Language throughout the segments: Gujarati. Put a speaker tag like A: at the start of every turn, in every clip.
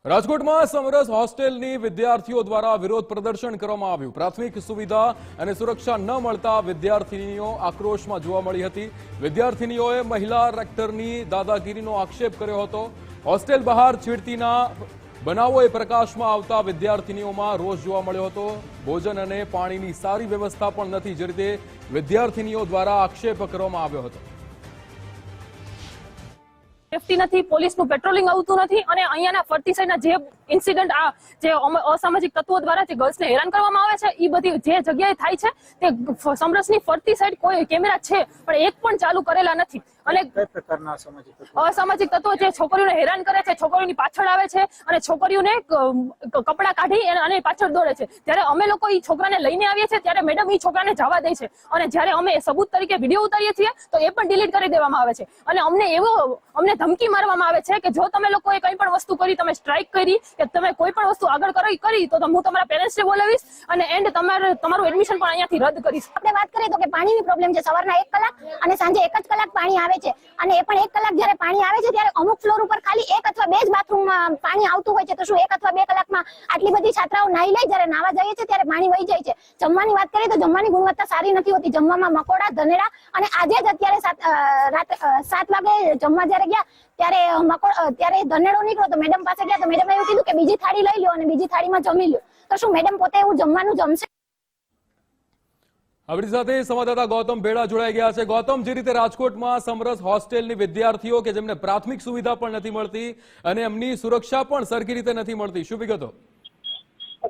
A: રાજકોટમાં સમરસ હોસ્ટેલની વિદ્યાર્થીઓ દ્વારા વિરોધ પ્રદર્શન કરવામાં આવ્યું। પ્રાથમિક સુવિધા અને સુરક્ષા ન મળતા વિદ્યાર્થીનીઓ આક્રોશમાં જોવા મળી હતી। વિદ્યાર્થીનીઓએ મહિલા રેક્ટરની દાદાગીરીનો આક્ષેપ કર્યો હતો। હોસ્ટેલ બહાર છેડતીના બનાવોએ પ્રકાશમાં આવતા વિદ્યાર્થીનીઓમાં રોષ જોવા મળ્યો હતો। ભોજન અને પાણીની સારી વ્યવસ્થા પણ નથી, જે રીતે વિદ્યાર્થીનીઓ દ્વારા આક્ષેપ કરવામાં આવ્યો હતો।
B: સેફટી નથી, પોલીસનું પેટ્રોલિંગ આવતું નથી અને અહીંયાના ફરતી સાઈડના જે ઇન્સિડન્ટ જે અસામાજિક તત્વો દ્વારા જે ગર્લ્સને હેરાન કરવામાં આવે છે એ બધી જે જગ્યાએ થાય છે તે સમરસની ફરતી સાઈડ કોઈ કેમેરા છે પણ એક પણ ચાલુ કરેલા નથી। અને અસામાજિક તત્વો જે છોકરીઓને હેરાન કરે છે, છોકરીઓની પાછળ આવે છે અને છોકરીઓને કપડા કાઢી અને પાછળ દોડે છે। ત્યારે અમે લોકો એ છોકરાને લઈને આવીએ છીએ ત્યારે મેડમ એ છોકરાને જવા દે છે અને જ્યારે અમે સબૂત તરીકે વિડીયો ઉતારીએ છીએ તો એ પણ ડિલીટ કરી દેવામાં આવે છે અને અમને ધમકી મારવામાં આવે છે કે જો તમે લોકોએ કંઈ પણ વસ્તુ કરી, તમે સ્ટ્રાઇક કરી કે તમે કોઈ પણ વસ્તુ આગળ કરી તો હું તમારા પેરેન્ટ્સને બોલાવીશ અને એન્ડ તમારું એડમિશન પણ અહીંયાથી રદ કરીશ।
C: આપણે વાત કરીએ તો કે પાણીની પ્રોબ્લેમ છે। સવારના 1 કલાક અને સાંજે 1 જ કલાક પાણી આવે છે અને એ પણ 1 કલાક જ્યારે પાણી આવે છે ત્યારે અમુક ફ્લોર ઉપર ખાલી 1 અથવા 2 જ બાથરૂમમાં પાણી આવતું હોય છે। તો શું 1 અથવા 2 કલાકમાં આટલી બધી છાત્રાઓ નાહી લે? જ્યારે નાવા જઈએ છે ત્યારે પાણી વહી જાય છે। જમવાની વાત કરીએ તો જમવાની ગુણવત્તા સારી નથી હોતી। જમવામાં મકોડા, ધનેડા અને આજે જ અત્યારે રાત 7 વાગે જમવા જ્યારે ગયા ત્યારે ધનેડો નીકળ્યો તો મેડમ પાસે ગયા તો મેડમે એવું કીધું કે બીજી થાળી લઈ લો અને બીજી થાળીમાં જમી લો। તો શું મેડમ પોતે એવું જમવાનું જમશે?
A: આપણી સાથે સંવાદદાતા ગૌતમ ભેડા જોડાઈ ગયા છે। ગૌતમ, જે રીતે રાજકોટમાં સમરસ હોસ્ટેલની વિદ્યાર્થીઓ કે જેમને પ્રાથમિક સુવિધા પણ નથી મળતી અને એમની સુરક્ષા પણ સરખી રીતે નથી મળતી, શું વિગતો?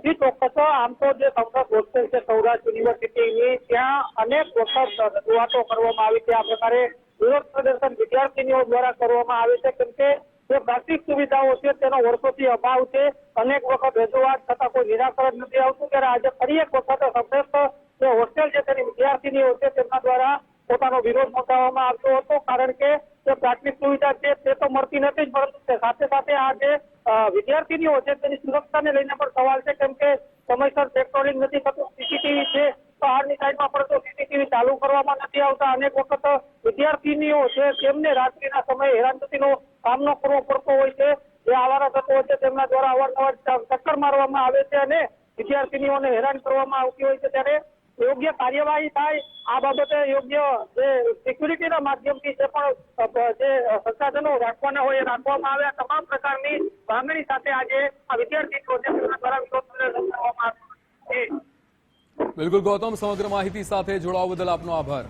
D: હજી ચોક્કસ આમ તો જે સમરસ હોસ્ટેલ છે સૌરાષ્ટ્ર યુનિવર્સિટીની, ત્યાં અનેક વખત રજૂઆતો કરવામાં આવી છે। આ પ્રકારે વિરોધ પ્રદર્શન વિદ્યાર્થીનીઓ દ્વારા કરવામાં આવે છે, કેમ કે જે પ્રાથમિક સુવિધાઓ છે તેનો વર્ષોથી અભાવ છે। અનેક વખત રજૂઆત છતાં કોઈ નિરાકરણ નથી આવતું, ત્યારે આજે ફરી એક વખત સમરસ જે હોસ્ટેલ છે તેની વિદ્યાર્થીનીઓ છે તેમના દ્વારા પોતાનો વિરોધ નોંધાવવામાં આવતો હતો, કારણ કે જે પ્રાથમિક સુવિધા છે તે તો મળતી નથી જ, પરંતુ સાથે સાથે આ જે વિદ્યાર્થીનીઓ છે તેની સુરક્ષાને લઈને પણ સવાલ છે, કેમ કે સમયસર પેટ્રોલિંગ નથી થતું। સીસીટીવી છે તો બહારની સાઈડમાં પણ તો સીસીટીવી ચાલુ કરવામાં નથી આવતા। અનેક વખત વિદ્યાર્થીનીઓ છે તેમને રાત્રિના સમયે હેરાનગતિનો સામનો કરવો પડતો હોય છે। જે આવારા તત્વો છે તેમના દ્વારા અવારનવાર ચક્કર મારવામાં આવે છે અને વિદ્યાર્થીનીઓને હેરાન કરવામાં આવતી હોય છે। ત્યારે યોગ્ય કાર્યવાહી થાય આ બાબતે યોગ્ય જે સિક્યુરિટીના માધ્યમથી જે પણ જે સંસાધનો રાખવાના હોય એ રાખવામાં આવે। તમામ પ્રકારની માંગણી સાથે આજે આ વિદ્યાર્થીઓ તેમના દ્વારા વિરોધ પ્રદર્શન કરવામાં આવ્યું છે।
A: બિલકુલ ગૌતમ, સમગ્ર માહિતી સાથે જોડાવા બદલ આપનો આભાર।